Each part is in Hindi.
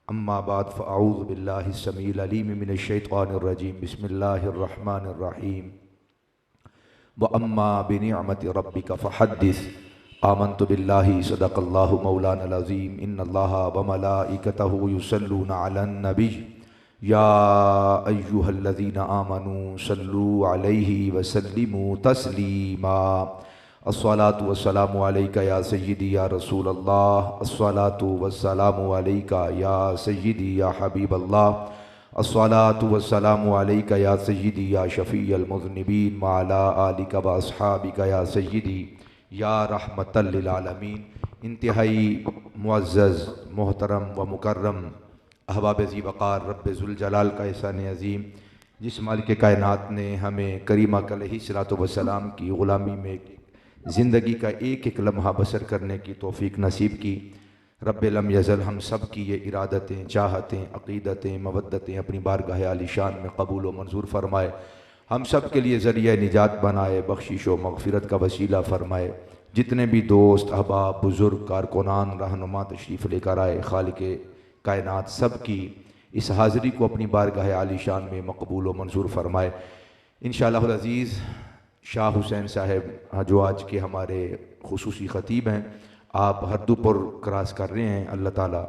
अम्मा बाद फ़अऊज़ु बिल्लाहि स्समीइल अलीम मिनश शैतानिर रजीम बिस्मिल्लाहिर रहमानिर रहीम व अम्मा बिनिअमति रब्बिका फ़हद्दिस आमन्तु बिल्लाहि सदक़ल्लाहु मौलानल अज़ीम इन्नल्लाहा व मलाइकतहु युसल्लूना अलन नबी या अय्युहल्लज़ीना आमनू सल्लू अलैहि व सल्लिमू तस्लीमा अस्सलातु वस्सलामु अलैका या सय्यिदी या रसूल अल्लाह अस्सलातु वस्सलामु अलैका या सय्यिदी या हबीब अल्लाह अस्सलातु वस्सलामु अलैका या सय्यिदी या शफ़ीअल मुज़निबीन व अला आलिका व अस्हाबिका या सय्यिदी या रहमतल लिल आलमीन। इंतहाई मुअज़्ज़ज़ मोहतरम व मुकर्रम अहबाब ज़ी वक़ार रब्बे ज़ुल जलाल का एहसान अज़ीम, जिस मालिक कायनात ने हमें करीमा अलैहिस्सलातु वस्सलाम की ग़ुलामी में ज़िंदगी का एक एक लम्हा बसर करने की तौफ़ीक नसीब की, रब्बे लम यज़ल हम सब की ये इरादतें, चाहतें, अक़ीदतें, मवद्दतें अपनी बारगाह आलिशान में कबूल व मंजूर फ़रमाए। हम सब के लिए ज़रिया निजात बनाए, बख्शिश व मग़फ़िरत का वसीला फ़रमाए। जितने भी दोस्त अहबाब बुज़ुर्ग कारकुनान रहनुमा तशरीफ़ लेकर आए, खालिक़े कायनात सब की इस हाज़िरी को अपनी बारगाह आलिशान में मकबूल व मंजूर फ़रमाए। इंशाअल्लाहुल अज़ीज़ शाह हुसैन साहब जो आज के हमारे खुसूसी ख़तीब हैं, आप हद्दुपुर क्रॉस कर रहे हैं। अल्लाह ताला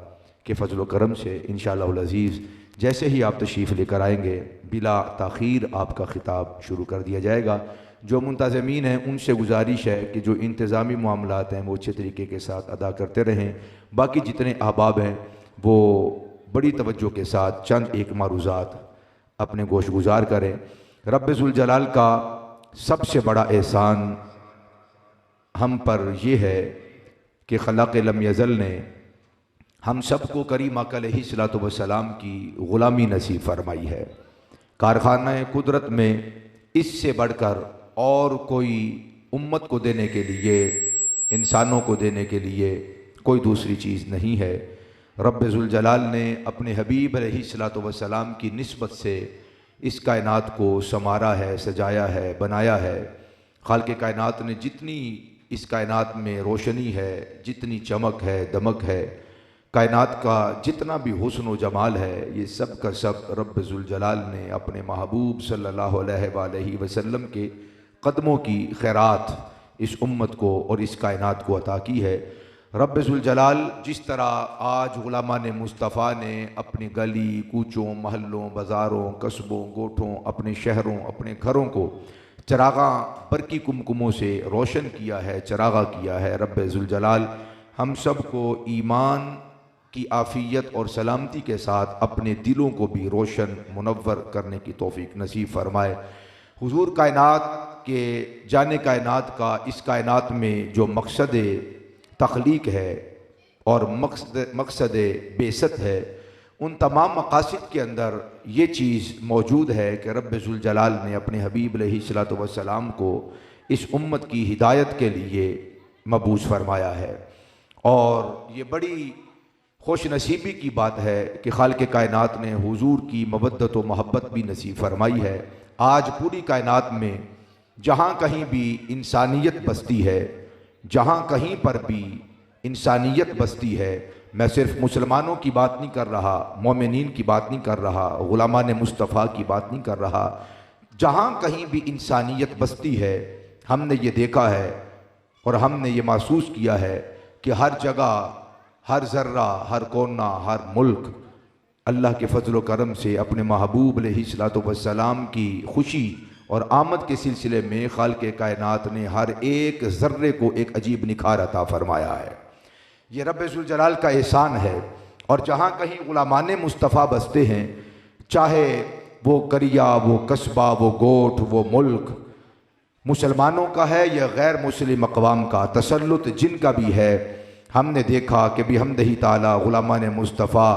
के फ़ज़ल व करम से इंशाअल्लाहुल अज़ीज़ जैसे ही आप तशरीफ़ लेकर आएंगे बिला ताख़ीर आपका ख़िताब शुरू कर दिया जाएगा। जो मुंतज़मीन हैं उनसे गुजारिश है कि जो इंतज़ामी मामलात हैं वो अच्छे तरीके के साथ अदा करते रहें। बाकी जितने अहबाब हैं वो बड़ी तवज्जो के साथ चंद एक मारूज़ात अपने गोश गुजार करें। रब्बे ज़ुल जलाल का सबसे बड़ा एहसान हम पर यह है कि खलाक़ लम यज़ल ने हम सबको करीमा अलैहिस्सलातु वस्सलाम की ग़ुलामी नसीब फरमाई है। कारखाना कुदरत में इससे बढ़कर और कोई उम्मत को देने के लिए, इंसानों को देने के लिए कोई दूसरी चीज़ नहीं है। रब्बे ज़ुल जलाल ने अपने हबीब अलैहिस्सलातु वस्सलाम की निस्बत से इस कायनात को संवारा है, सजाया है, बनाया है। खालिक़े कायनात ने जितनी इस कायनात में रोशनी है, जितनी चमक है, दमक है, कायनात का जितना भी हुस्न व जमाल है, ये सब का सब रब्बे ज़ुल जलाल ने अपने महबूब सल्लल्लाहु अलैहि वसल्लम के कदमों की खैरात इस उम्मत को और इस कायनात को अता की है। रब्बे ज़ुल जलाल जिस तरह आज ग़ुलामान मुस्तफ़ा ने अपनी गली कूचों, महल्लों, बाज़ारों, कस्बों, गोठों, अपने शहरों, अपने घरों को चरागा बरकी कुमकुमों से रोशन किया है, चरागा किया है। रब्बे ज़ुल जलाल हम सब को ईमान की आफ़ियत और सलामती के साथ अपने दिलों को भी रोशन मुनव्वर करने की तौफ़ीक नसीब फ़रमाए। हुज़ूर कायनात के जाने कायनात का इस कायनात में जो मकसद तख्लीक है और मकसद बेसत है, उन तमाम मकासिद के अंदर ये चीज़ मौजूद है कि रब्बे ज़ुल जलाल ने अपने हबीब अलैहिस्सलातु वस्सलाम को इस उम्मत की हिदायत के लिए मबूस फरमाया है। और ये बड़ी खुश नसीबी की बात है कि खालिक़े कायनात ने हुजूर की मवद्दत व मोहब्बत भी नसीब फरमाई है। आज पूरी कायनात में जहाँ कहीं भी इंसानियत बसती है, जहाँ कहीं पर भी इंसानियत बसती है, मैं सिर्फ मुसलमानों की बात नहीं कर रहा, मोमिनीन की बात नहीं कर रहा, ग़ुलामान मुस्तफ़ा की बात नहीं कर रहा, जहाँ कहीं भी इंसानियत बसती है, हमने ये देखा है और हमने ये महसूस किया है कि हर जगह, हर ज़र्रा, हर कोना, हर मुल्क अल्लाह के फ़ज़ल व करम से अपने महबूब अलैहिस्सलातु वस्सलाम की खुशी और आमद के सिलसिले में खालिक़े कायनात ने हर एक ज़र्रे को एक अजीब निखार अता फ़रमाया है। ये रब्बे ज़ुल जलाल का एहसान है। और जहाँ कहीं ग़ुलामान मुस्तफ़ा बसते हैं, चाहे वो करिया, वो कस्बा, वो गोठ, वो मुल्क मुसलमानों का है या गैर मुस्लिम अक़वाम का, तसल्लुत जिनका भी है, हमने देखा कि बिहम्दिही ताला ग़ुलामान मुस्तफ़ा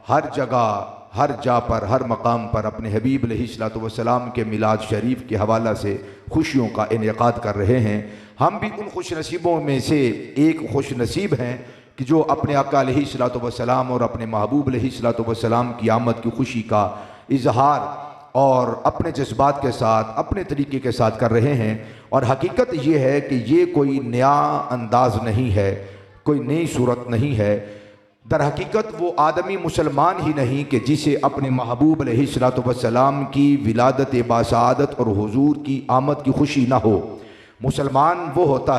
हर जगह, हर जा पर, हर मकाम पर अपने हबीब अलैहिस्सलातु वस्सलाम के मिलाद शरीफ के हवाला से खुशियों का इनेकाद कर रहे हैं। हम भी उन खुश नसीबों में से एक खुश नसीब हैं कि जो अपने आका अलैहिस्सलातु वस्सलाम और अपने महबूब अलैहिस्सलातु वस्सलाम की आमद की खुशी का इजहार और अपने जज्बात के साथ, अपने तरीके के साथ कर रहे हैं। और हकीकत ये है कि ये कोई नया अंदाज़ नहीं है, कोई नई सूरत नहीं है। दर हकीकत वो आदमी मुसलमान ही नहीं कि जिसे अपने महबूब अलैहिस्सलातु वस्सलाम की विलादत बासादत और हुजूर की आमद की खुशी ना हो। मुसलमान वो होता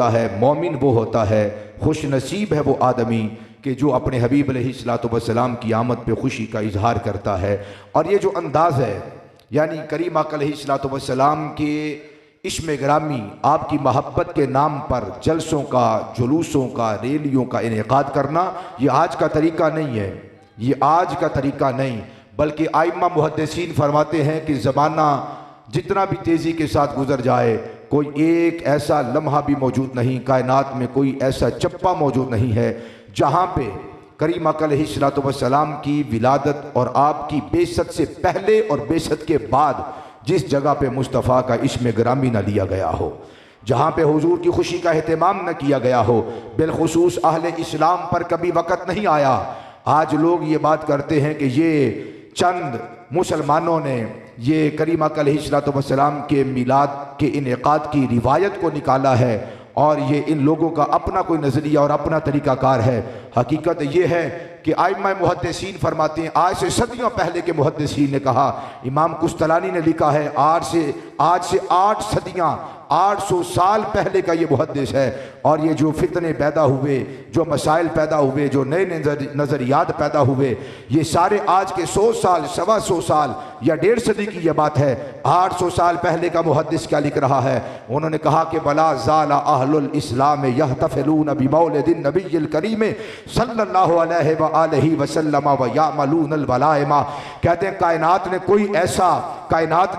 है, मोमिन वो होता है, खुश नसीब है वो आदमी कि जो अपने हबीब अलैहिस्सलातु वस्सलाम की आमद पे खुशी का इजहार करता है। और ये जो अंदाज़ है यानी करीम आका अलैहिस्सलातु वस्सलाम के इश्म ग्रामी, आपकी मोहब्बत के नाम पर जलसों का, जुलूसों का, रैलियों का इनेकाद करना, ये आज का तरीका नहीं है, ये आज का तरीका नहीं, बल्कि आइम्मा मुहद्दिसीन फरमाते हैं कि ज़माना जितना भी तेज़ी के साथ गुजर जाए, कोई एक ऐसा लम्हा भी मौजूद नहीं, कायनात में कोई ऐसा चप्पा मौजूद नहीं है जहाँ पे करीम आका अलैहिस्सलातु वस्सलाम की विलादत और आपकी बेशत से पहले और बेशत के बाद जिस जगह पे मुस्तफ़ा का इस्म ग्रामी न लिया गया हो, जहाँ पे हुजूर की खुशी का एहतमाम न किया गया हो। बिलखुसूस अहले इस्लाम पर कभी वक़्त नहीं आया। आज लोग ये बात करते हैं कि ये चंद मुसलमानों ने ये करीम आका अलैहिस्सलातु वस्सलाम के मिलाद के इनेकाद की रिवायत को निकाला है और ये इन लोगों का अपना कोई नज़रिया और अपना तरीक़ाकार है। हकीकत ये है कि आइम्मा मुहद्दिसीन फरमाते हैं, आज से सदियों पहले के मुहद्दिसीन ने कहा, इमाम कुस्तलानी ने लिखा है, आज से 8 सदियाँ 800 साल पहले का ये मुहद्दिस है। और ये जो फितने पैदा हुए, जो मसाइल पैदा हुए, जो नए नज़रियात पैदा हुए, ये सारे आज के 100 साल, 125 साल या 1.5 सदी की ये बात है। 800 साल पहले का मुहद्दिस क्या लिख रहा है? उन्होंने कहा कि बला ज़ाला अहलुल इस्लाम यहतफ़िलून बिमौलिदिन नबिय्यिल करीम सल्लल्लाहु अलैहि वसल्लम व यामलूनल वलाइमा। कहते हैं कायनात ने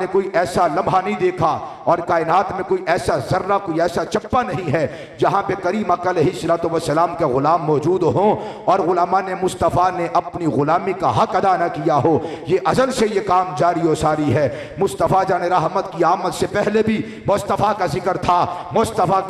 कोई ऐसा लम्हा नहीं देखा और कायनात में कोई ऐसा जर्रा, कोई ऐसा चप्पा नहीं है जहाँ पे करीम आका अलैहिस्सलातु वस्सलाम के गुलाम मौजूद हों और गुलामान मुस्तफ़ा ने अपनी गुलामी का हक अदा न किया हो। ये अज़ल से ये काम जारी व सारी है। मुस्तफ़ा जान रहमत की आमद से पहले भी मुस्तफ़ा का जिक्र था। मुस्तफ़ा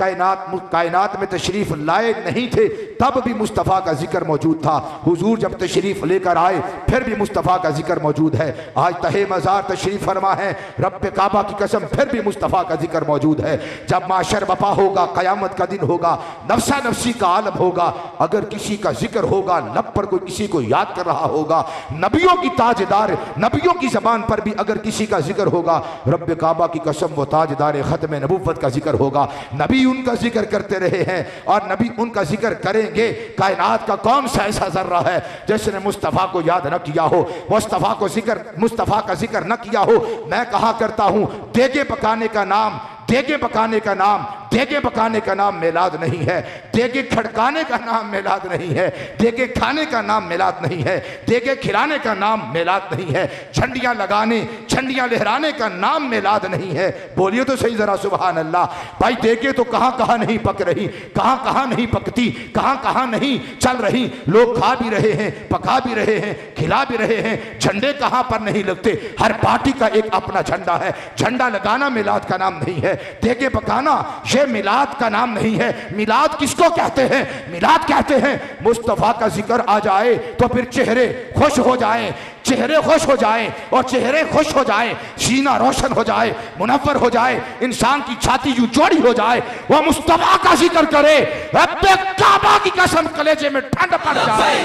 कायनात में तशरीफ़ लाए नहीं थे, तब भी मुस्तफ़ा का जिक्र मौजूद था। हुजूर जब तशरीफ़ लेकर आए फिर भी मुस्तफ़ा का जिक्र मौजूद है। आज तहे मज़ार तशरीफ़ फरमा है, रब्बे काबा की कसम फिर भी मुस्तफ़ा का जिक्र मौजूद है। जब माशर बपा होगा, क़यामत का दिन होगा, नफ्सा नफ्सी का आलम होगा, अगर किसी का जिक्र होगा, लब पर कोई किसी को याद कर रहा होगा, नबियों की ताजदार, नबियों की ज़बान पर भी अगर किसी का जिक्र होगा, रब्बे काबा की कसम वो ताजदार ख़त्म नबुव्वत का जिक्र होगा। नबी उनका जिक्र करते रहे हैं और नबी उनका जिक्र करेंगे। कायनात का कौन सा ऐसा जर्रा है जिसने मुस्तफ़ा को याद न किया हो, मुस्तफ़ा का जिक्र न किया हो। मैं कहा करता हूँ, देगे पकाने का नाम मिलाद नहीं है, देगे खड़काने का नाम मिलाद नहीं है, देगे खाने का नाम मिलाद नहीं है, देगे खिलाने का नाम मिलाद नहीं है, झंडियां लगाने, झंडियां लहराने का नाम मिलाद नहीं है। बोलिए तो सही जरा सुभान अल्लाह। भाई देगे तो कहाँ कहाँ नहीं पक रही, कहाँ कहाँ नहीं पकती, कहाँ कहाँ नहीं चल रही। लोग खा भी रहे हैं, पका भी रहे हैं, खिला भी रहे हैं, झंडे कहाँ पर नहीं लगते। हर पार्टी का एक अपना झंडा है। झंडा लगाना मिलाद का नाम नहीं है, देगे पकाना ये मिलाद का नाम नहीं है। मिलाद किसको कहते हैं? मिलाद कहते हैं मुस्तफ़ा का जिक्र आ जाए तो फिर चेहरे खुश हो जाए, चेहरे खुश हो जाए और चेहरे खुश हो जाए, सीना रोशन हो जाए, मुनव्वर हो जाए, इंसान की छाती यूं चौड़ी हो जाए, वो मुस्तफ़ा का जिक्र करे, रब्बे काबा की कसम कलेजे में ठंड पड़ जाए।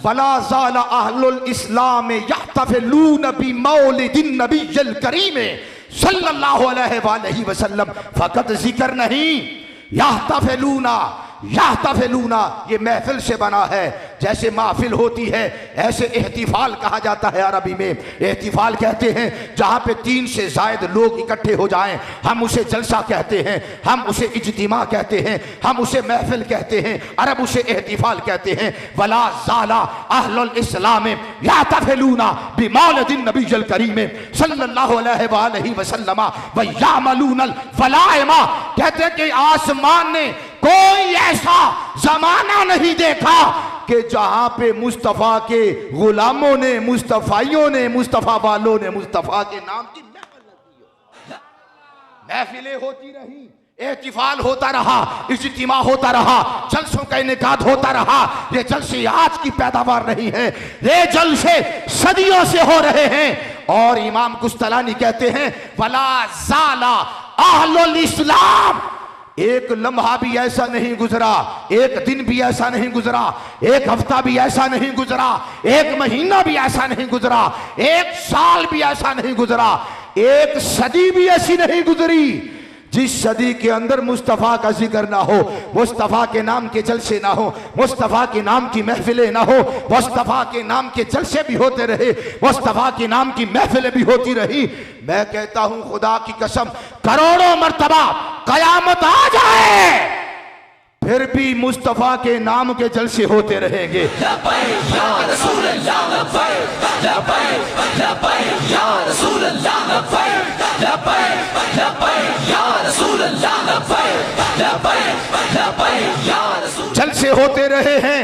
वला ज़ाला अहलुल इस्लाम यहतफ़िलून बिमौलिदिन नबिय्यिल करीम सल्लल्लाहु अलैहि वसल्लम। फकत जिक्र नहीं, यहतफ़िलूना ये महफिल से बना है। जैसे महफिल होती है ऐसे एहतिफाल कहा जाता है। अरबी में एहतिफाल कहते हैं जहाँ पे 3 से ज़ायद लोग इकट्ठे हो जाएं, हम उसे जलसा कहते हैं, हम उसे इज्तिमा कहते हैं, हम उसे महफिल कहते हैं, अरब उसे एहतिफाल कहते हैं। वला ज़ाला अहलुल इस्लाम यहतफ़िलूना बिमौलिदिन नबिय्यिल करीम सल्लल्लाहु अलैहि वसल्लम व यामलूनल वलाइमा। कहते हैं कि आसमान ने कोई ऐसा जमाना नहीं देखा कि जहां पे मुस्तफ़ा के गुलामों ने, मुस्तफ़ाइयों ने, मुस्तफ़ा वालों ने मुस्तफ़ा के नाम की महफिल लगी हो। महफिलें होती रही, एहतिफाल होता रहा, इज्तिमा होता रहा, जलसों का इनेकाद होता रहा। ये जलसे आज की पैदावार नहीं है, ये जलसे सदियों से हो रहे हैं। और इमाम कुस्तलानी कहते हैं वला ज़ाला अहलुल इस्लाम, एक लम्हा भी ऐसा नहीं गुजरा, एक दिन भी ऐसा नहीं गुजरा, एक हफ्ता भी ऐसा नहीं गुजरा, एक महीना भी ऐसा नहीं गुजरा, एक साल भी ऐसा नहीं गुजरा, एक सदी भी ऐसी नहीं गुजरी जिस सदी के अंदर मुस्तफ़ा का जिक्र ना हो, मुस्तफ़ा के नाम के जलसे ना हो, मुस्तफ़ा के नाम की महफिलें ना हो, मुस्तफ़ा के नाम के जलसे भी होते रहे, मुस्तफ़ा के नाम की महफिलें भी होती रही। मैं कहता हूं खुदा की कसम, करोड़ों मर्तबा कयामत आ जाए फिर भी मुस्तफ़ा के नाम के जलसे होते रहेंगे। जलसे होते रहे हैं,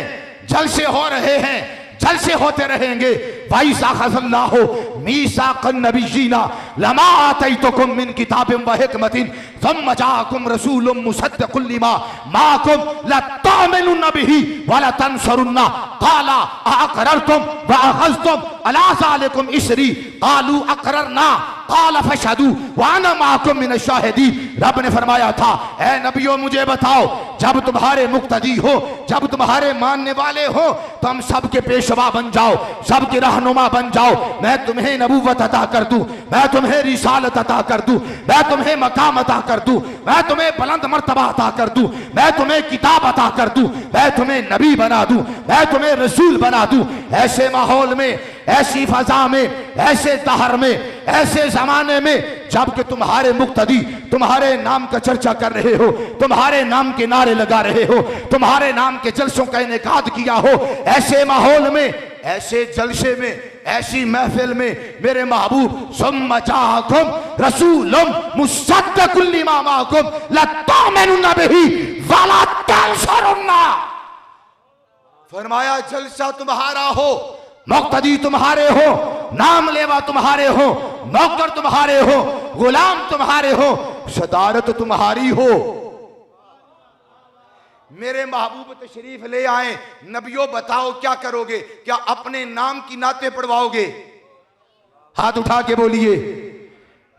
जलसे हो रहे हैं, जलसे होते रहेंगे। भाई साखल्लाहु मीसाक़न नबिय्यीना लमा आतैतुकुम मिन किताबिन व हिकमतिन थम्मा जाअकुम रसूलुम मुसद्दिकुल लिमा माअकुम लतु'मिनुन बिही व लतंसुरुन्ना क़ाला अअक़ररतुम व अख़ज़्तुम अला ज़ालिकुम इसरी क़ालू अक़ररना क़ाल फ़शहदू व अना माअकुम मिनश शाहिदीन। रब ने फरमाया था, ऐ नबियों मुझे बताओ, जब तुम्हारे मुक्तदी हो, जब तुम्हारे मानने वाले हो, तो हम सबके पेशवा बन जाओ, सबके रहनुमा बन जाओ। मैं तुम्हें नबूवत अता कर दूं, मैं तुम्हें रिसालत अता कर दूं, मैं तुम्हें मकाम अता कर दूं, मैं तुम्हें बुलंद मर्तबा अता कर दूं, मैं तुम्हें किताब अता कर दूं, मैं तुम्हें नबी बना दूं, मैं तुम्हें रसूल बना दूं। ऐसे माहौल में, ऐसी फजा में, ऐसे दहर में, ऐसे जमाने में जबकि तुम्हारे मुक्तदी तुम्हारे नाम का चर्चा कर रहे हो, तुम्हारे नाम के नारे लगा रहे हो, तुम्हारे नाम के जलसों का इनेकाद किया हो, ऐसे माहौल में, ऐसे जलसे में, ऐसी महफिल में मेरे महबूब सुम्मा जाअकुम रसूलुम मुसद्दिकुल लिमा माअकुम लतु'मिनुन बिही व लतंसुरुन्ना। फरमाया जलसा तुम्हारा हो, मुक्तदी तुम्हारे हो, नाम लेवा तुम्हारे हो, नौकर तुम्हारे हो, गुलाम तुम्हारे हो, सदारत तुम्हारी हो। मेरे महबूब तशरीफ ले आए, नबियों बताओ क्या करोगे? क्या अपने नाम की नाते पढ़वाओगे? हाथ उठा के बोलिए।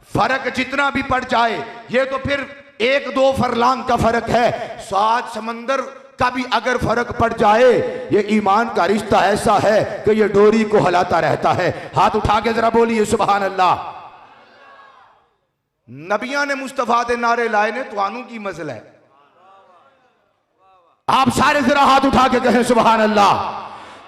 फर्क जितना भी पड़ जाए, ये तो फिर 1-2 फरलांग का फर्क है, 7 समंदर का भी अगर फर्क पड़ जाए, ये ईमान का रिश्ता ऐसा है कि ये डोरी को हिलाता रहता है। हाथ उठा के जरा बोलिए सुभान अल्लाह। नबियां ने मुस्तफा दे नारे लाए ने, तुहानू की मसला है? आप सारे जरा हाथ उठा के कहें सुभान अल्लाह।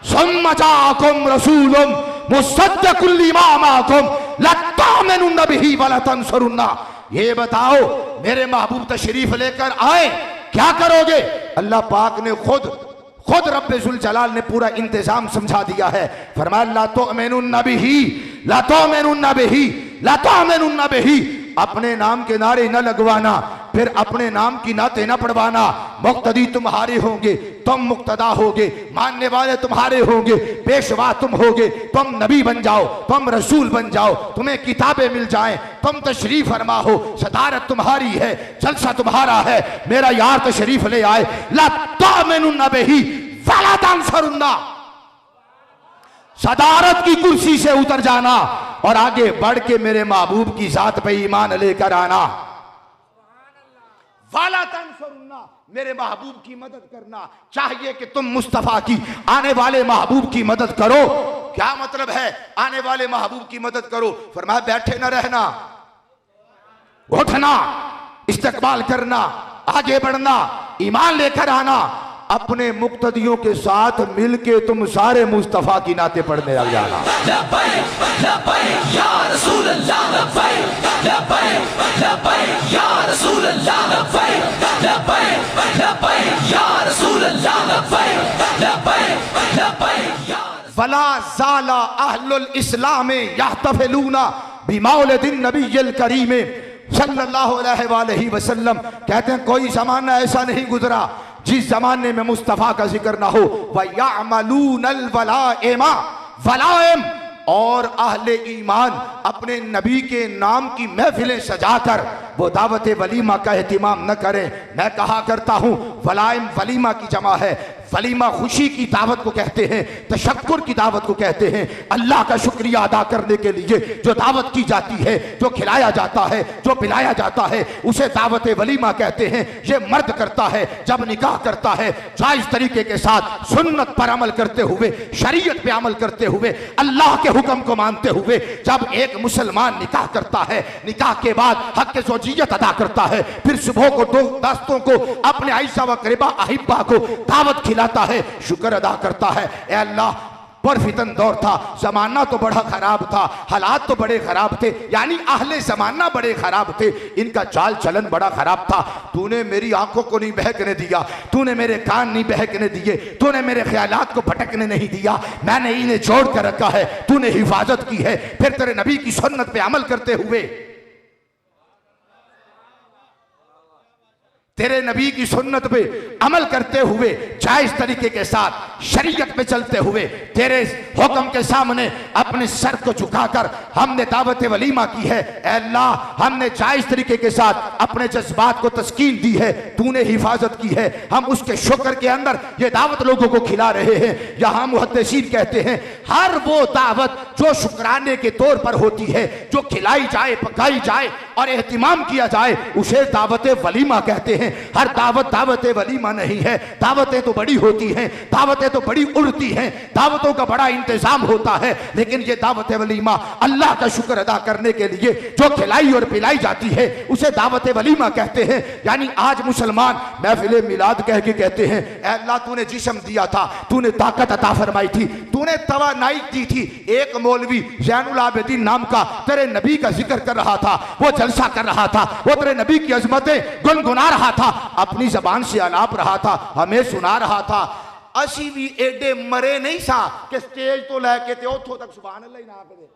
सुम्मा जाअकुम रसूलुम मुसद्दिकुल लिमा माअकुम लतु'मिनुन बिही व लतंसुरुन्ना। ये बताओ मेरे महबूब तशरीफ लेकर आए, क्या करोगे? अल्लाह पाक ने खुद रब्बे जुल जलाल ने पूरा इंतजाम समझा दिया है। फरमाया ला तु'मिनुन बिही ला तु'मिनुन बिही ला तु'मिनुन बिही। अपने नाम के नारे न लगवाना, फिर अपने नाम की नाते न पढ़वाना। मुक्तदी तुम्हारे होंगे, तुम मुक्तदा होगे, मानने वाले तुम्हारे होंगे, पेशवा तुम होगे, तुम नबी बन जाओ, तुम रसूल बन जाओ, तुम्हें किताबें मिल जाएं, तुम तशरीफ फरमा हो, सदारत तुम्हारी है, जलसा तुम्हारा है। मेरा यार तशरीफ ले आए, ला तु'मिनुन बिही व ला तंसुरुन्ना। सदारत की कुर्सी से उतर जाना और आगे बढ़ के मेरे महबूब की जात पे ईमान लेकर आना। वाला तंसुरुन्ना, मेरे महबूब की मदद करना। चाहिए कि तुम मुस्तफा की, आने वाले महबूब की मदद करो। क्या मतलब है आने वाले महबूब की मदद करो? फरमाया बैठे न रहना, उठना, इस्तकबाल करना, आगे बढ़ना, ईमान लेकर आना। अपने मुक्तदियों के साथ मिलके तुम सारे मुस्तफा की नाते पढ़ने लग जाना। वला ज़ाला अहलुल इस्लाम यहतफिलूना बिमौलिदिन नबिय्यिल करीम सल्लल्लाहु अलैहि वसल्लम। कहते हैं कोई जमाना ऐसा नहीं गुजरा जिस जमाने में मुस्तफ़ा का जिक्र ना हो। व यामलूनल वलाइमा, वलाइम और अहले ईमान अपने नबी के नाम की महफिलें सजाकर वो दावत वलीमा का एहतिमाम न करें। मैं कहा करता हूँ वलाइम वलीमा की जमा है। वलीमा खुशी की दावत को कहते हैं, तशक्कुर की दावत को कहते हैं। अल्लाह का शुक्रिया अदा करने के लिए जो दावत की जाती है, जो खिलाया जाता है, जो पिलाया जाता है, उसे दावत वलीमा कहते हैं। ये मर्द करता है जब निकाह करता है जायज तरीके के साथ, सुन्नत पर अमल करते हुए, शरीयत पे अमल करते हुए, अल्लाह के हुक्म को मानते हुए। जब एक मुसलमान निकाह करता है, निकाह के बाद हक ज़ौजियत अदा करता है, फिर सुबह को दो दोस्तों को, अपने आयशा व करीबा अहिब्बा को दावत खिलाता है, शुक्र अदा करता है। ए अल्लाह, परफितन दौर था, जमाना तो बड़ा खराब था, हालात तो बड़े खराब थे, यानी अहले जमाना बड़े खराब थे, इनका चाल चलन बड़ा खराब था। तूने मेरी आंखों को नहीं बहकने दिया, तूने मेरे कान नहीं बहकने दिए, तूने मेरे ख्यालात को भटकने नहीं दिया, मैंने इन्हें जोड़ कर रखा है, तूने हिफाजत की है। फिर तेरे नबी की सुन्नत पे अमल करते हुए, तेरे नबी की सुन्नत पे अमल करते हुए, जायज तरीके के साथ शरीयत पे चलते हुए, तेरे हुक्म के सामने अपने सर को झुकाकर हमने दावत वलीमा की है। ऐ अल्लाह, हमने जायज तरीके के साथ अपने जज्बात को तस्कीन दी है, तूने हिफाजत की है। हम उसके शुक्र के अंदर ये दावत लोगों को खिला रहे हैं। यहाँ मुहद्दिसीन कहते हैं हर वो दावत जो शुक्राने के तौर पर होती है, जो खिलाई जाए, पकाई जाए और एहतिमाम किया जाए, उसे दावत वलीमा कहते हैं। हर दावत दावत वलीमा नहीं है। दावतें तो बड़ी होती हैं, दावतें तो बड़ी उड़ती हैं, दावतों का बड़ा इंतजाम होता है, लेकिन ये दावत वलीमा अल्लाह का शुक्र अदा करने के लिए जो खिलाई और पिलाई जाती है, उसे दावत वलीमा कहते हैं। यानी आज मुसलमान महफिल मिलाद कह के कहते हैं, ऐ अल्लाह, तूने जिस्म दिया था, तूने ताकत अता फरमाई थी, तूने तवानाई दी थी। एक मौलवी ज़ैनुल आबिदीन नाम का तेरे नबी का जिक्र कर रहा था, वो जलसा कर रहा था, वो तेरे नबी की अजमतें गुनगुना रहा था, अपनी जबान से अलाप रहा था, हमें सुना रहा था। असी भी एडे मरे नहीं सा कि स्टेज तो लैके ते उथों तक सुभान अल्लाह ही ना करे।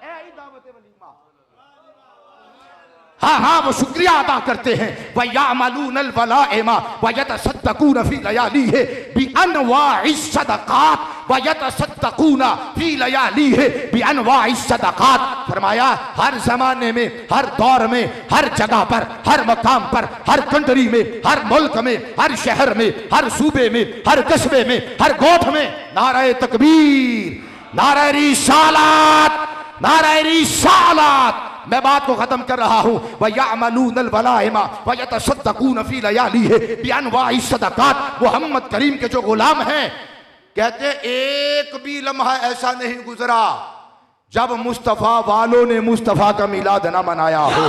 ऐ ही दावत वलीमा। हाँ हाँ, वो शुक्रिया अदा करते हैं। वयअमलूनल वलाइमा वयतसद्दकून फी लयालिहि बिअनवाइस सदक़ात वयतसद्दकून फी लयालिहि बिअनवाइस सदक़ात। फरमाया हर जमाने में, हर दौर में, हर जगह पर, हर मकाम पर, हर कंट्री में, हर मुल्क में, हर शहर में, हर सूबे में, हर कस्बे में, हर गोठ में नारे तकबीर, नारे रिसालत, नारे रिसालत। मैं बात को खत्म कर रहा हूं। वयअमलूनल वलाइमा वयतसद्दकून फी लयालिहि बिअनवाइस सदक़ात। मोहम्मद करीम के जो गुलाम हैं, कहते एक भी लम्हा ऐसा नहीं गुजरा जब मुस्तफा वालों ने मुस्तफा का मिलाद न मनाया हो।